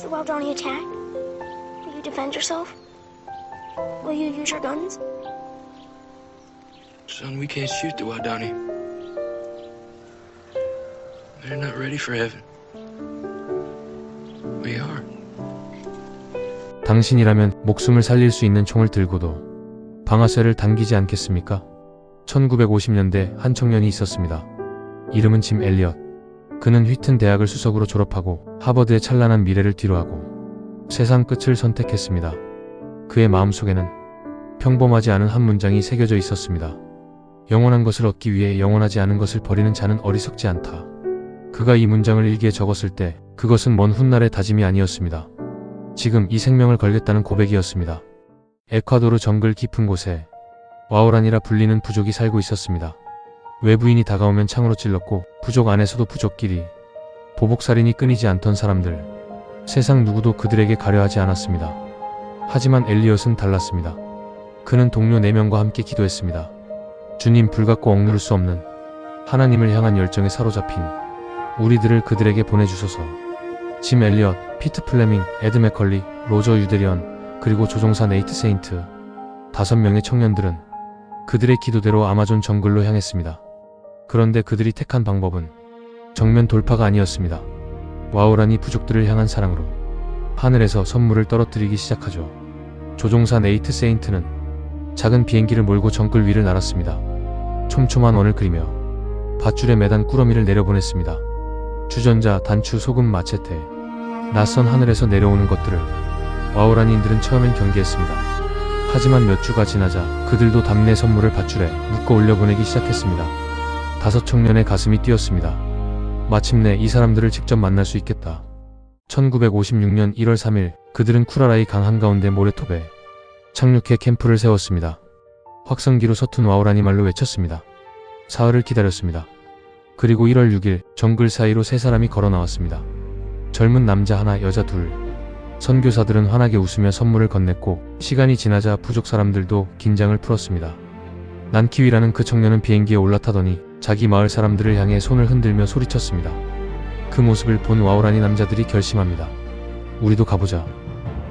So while Donnie attack, will you defend yourself? Will you use your guns? Son, we can't shoot the Wadani. They're not ready for heaven. We are. 당신이라면 목숨을 살릴 수 있는 총을 들고도 방아쇠를 당기지 않겠습니까? 1950년대 한 청년이 있었습니다. 이름은 짐 엘리엇. 그는 휘튼 대학을 수석으로 졸업하고 하버드의 찬란한 미래를 뒤로하고 세상 끝을 선택했습니다. 그의 마음속에는 평범하지 않은 한 문장이 새겨져 있었습니다. 영원한 것을 얻기 위해 영원하지 않은 것을 버리는 자는 어리석지 않다. 그가 이 문장을 일기에 적었을 때 그것은 먼 훗날의 다짐이 아니었습니다. 지금 이 생명을 걸겠다는 고백이었습니다. 에콰도르 정글 깊은 곳에 와오란이라 불리는 부족이 살고 있었습니다. 외부인이 다가오면 창으로 찔렀고 부족 안에서도 부족끼리 보복살인이 끊이지 않던 사람들. 세상 누구도 그들에게 가려하지 않았습니다. 하지만 엘리엇은 달랐습니다. 그는 동료 4명과 함께 기도했습니다. 주님, 불같고 억누를 수 없는 하나님을 향한 열정에 사로잡힌 우리들을 그들에게 보내주소서. 짐 엘리엇, 피트 플레밍, 에드 맥컬리, 로저 유데리언, 그리고 조종사 네이트 세인트 5명의 청년들은 그들의 기도대로 아마존 정글로 향했습니다. 그런데 그들이 택한 방법은 정면 돌파가 아니었습니다. 와오란이 부족들을 향한 사랑으로 하늘에서 선물을 떨어뜨리기 시작하죠. 조종사 네이트 세인트는 작은 비행기를 몰고 정글 위를 날았습니다. 촘촘한 원을 그리며 밧줄에 매단 꾸러미를 내려보냈습니다. 주전자, 단추, 소금, 마체테, 낯선 하늘에서 내려오는 것들을 와오란이인들은 처음엔 경계했습니다. 하지만 몇 주가 지나자 그들도 답례 선물을 밧줄에 묶어 올려보내기 시작했습니다. 5 청년의 가슴이 뛰었습니다. 마침내 이 사람들을 직접 만날 수 있겠다. 1956년 1월 3일 그들은 쿠라라이 강 한가운데 모래톱에 착륙해 캠프를 세웠습니다. 확성기로 서툰 와오란이 말로 외쳤습니다. 사흘을 기다렸습니다. 그리고 1월 6일 정글 사이로 3사람이 걸어 나왔습니다. 젊은 남자 하나, 여자 둘. 선교사들은 환하게 웃으며 선물을 건넸고 시간이 지나자 부족 사람들도 긴장을 풀었습니다. 난키위라는 그 청년은 비행기에 올라타더니 자기 마을 사람들을 향해 손을 흔들며 소리쳤습니다. 그 모습을 본 와오란이 남자들이 결심합니다. 우리도 가보자.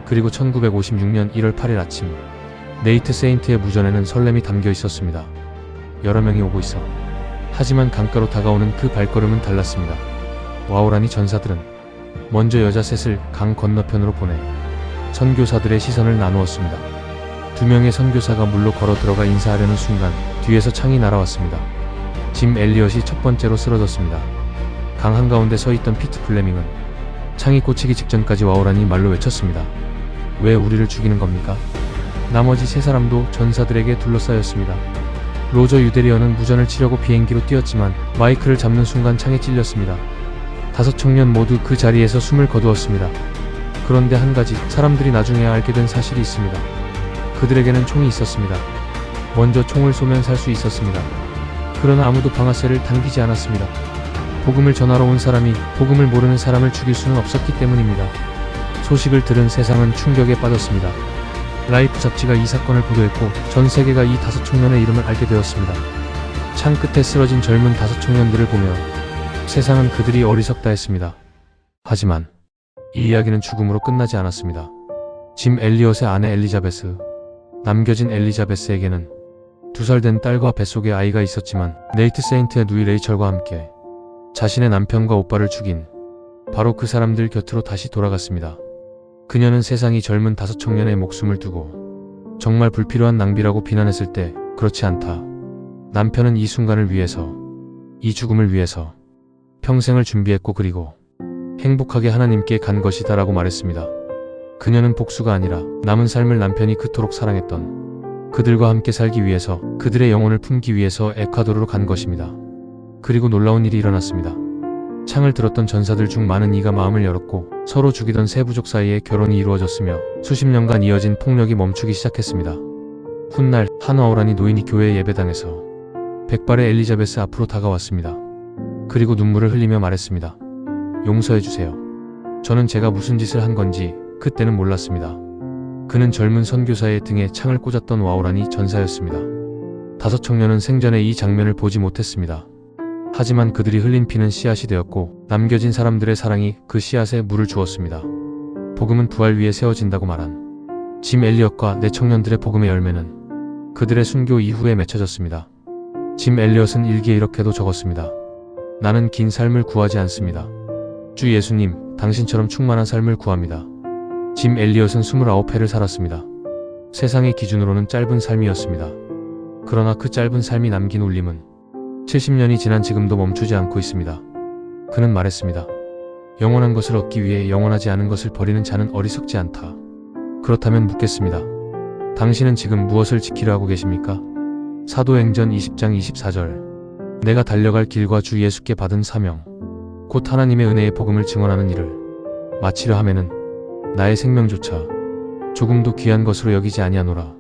그리고 1956년 1월 8일 아침 네이트 세인트의 무전에는 설렘이 담겨 있었습니다. 여러 명이 오고 있어. 하지만 강가로 다가오는 그 발걸음은 달랐습니다. 와오란이 전사들은 먼저 여자 셋을 강 건너편으로 보내 선교사들의 시선을 나누었습니다. 2명의 선교사가 물로 걸어 들어가 인사하려는 순간 뒤에서 창이 날아왔습니다. 짐 엘리엇이 첫 번째로 쓰러졌습니다. 강 한가운데 서 있던 피트 플레밍은 창이 꽂히기 직전까지 와오란이 말로 외쳤습니다. 왜 우리를 죽이는 겁니까? 나머지 3사람도 전사들에게 둘러싸였습니다. 로저 유데리언은 무전을 치려고 비행기로 뛰었지만 마이크를 잡는 순간 창에 찔렸습니다. 5 청년 모두 그 자리에서 숨을 거두었습니다. 그런데 한 가지 사람들이 나중에 알게 된 사실이 있습니다. 그들에게는 총이 있었습니다. 먼저 총을 쏘면 살 수 있었습니다. 그러나 아무도 방아쇠를 당기지 않았습니다. 복음을 전하러 온 사람이 복음을 모르는 사람을 죽일 수는 없었기 때문입니다. 소식을 들은 세상은 충격에 빠졌습니다. 라이프 잡지가 이 사건을 보도했고 전 세계가 이 5 청년의 이름을 알게 되었습니다. 창 끝에 쓰러진 젊은 5 청년들을 보며 세상은 그들이 어리석다 했습니다. 하지만 이 이야기는 죽음으로 끝나지 않았습니다. 짐 엘리엇의 아내 엘리자베스. 남겨진 엘리자베스에게는 2살 된 딸과 뱃속에 아이가 있었지만 네이트 세인트의 누이 레이철과 함께 자신의 남편과 오빠를 죽인 바로 그 사람들 곁으로 다시 돌아갔습니다. 그녀는 세상이 젊은 5 청년의 목숨을 두고 정말 불필요한 낭비라고 비난했을 때 그렇지 않다. 남편은 이 순간을 위해서, 이 죽음을 위해서 평생을 준비했고 그리고 행복하게 하나님께 간 것이다 라고 말했습니다. 그녀는 복수가 아니라 남은 삶을 남편이 그토록 사랑했던 그들과 함께 살기 위해서, 그들의 영혼을 품기 위해서 에콰도르로 간 것입니다. 그리고 놀라운 일이 일어났습니다. 창을 들었던 전사들 중 많은 이가 마음을 열었고 서로 죽이던 3 부족 사이에 결혼이 이루어졌으며 수십 년간 이어진 폭력이 멈추기 시작했습니다. 훗날 한 와오란이 노인이 교회 예배당에서 백발의 엘리자베스 앞으로 다가왔습니다. 그리고 눈물을 흘리며 말했습니다. 용서해주세요. 저는 제가 무슨 짓을 한 건지 그때는 몰랐습니다. 그는 젊은 선교사의 등에 창을 꽂았던 와오란이 전사였습니다. 5 청년은 생전에 이 장면을 보지 못했습니다. 하지만 그들이 흘린 피는 씨앗이 되었고 남겨진 사람들의 사랑이 그 씨앗에 물을 주었습니다. 복음은 부활 위에 세워진다고 말한 짐 엘리엇과 내 청년들의 복음의 열매는 그들의 순교 이후에 맺혀졌습니다. 짐 엘리엇은 일기에 이렇게도 적었습니다. 나는 긴 삶을 구하지 않습니다. 주 예수님, 당신처럼 충만한 삶을 구합니다. 짐 엘리엇은 29회를 살았습니다. 세상의 기준으로는 짧은 삶이었습니다. 그러나 그 짧은 삶이 남긴 울림은 70년이 지난 지금도 멈추지 않고 있습니다. 그는 말했습니다. 영원한 것을 얻기 위해 영원하지 않은 것을 버리는 자는 어리석지 않다. 그렇다면 묻겠습니다. 당신은 지금 무엇을 지키려 하고 계십니까? 사도행전 20장 24절. 내가 달려갈 길과 주 예수께 받은 사명, 곧 하나님의 은혜의 복음을 증언하는 일을 마치려 하면은 나의 생명조차 조금도 귀한 것으로 여기지 아니하노라.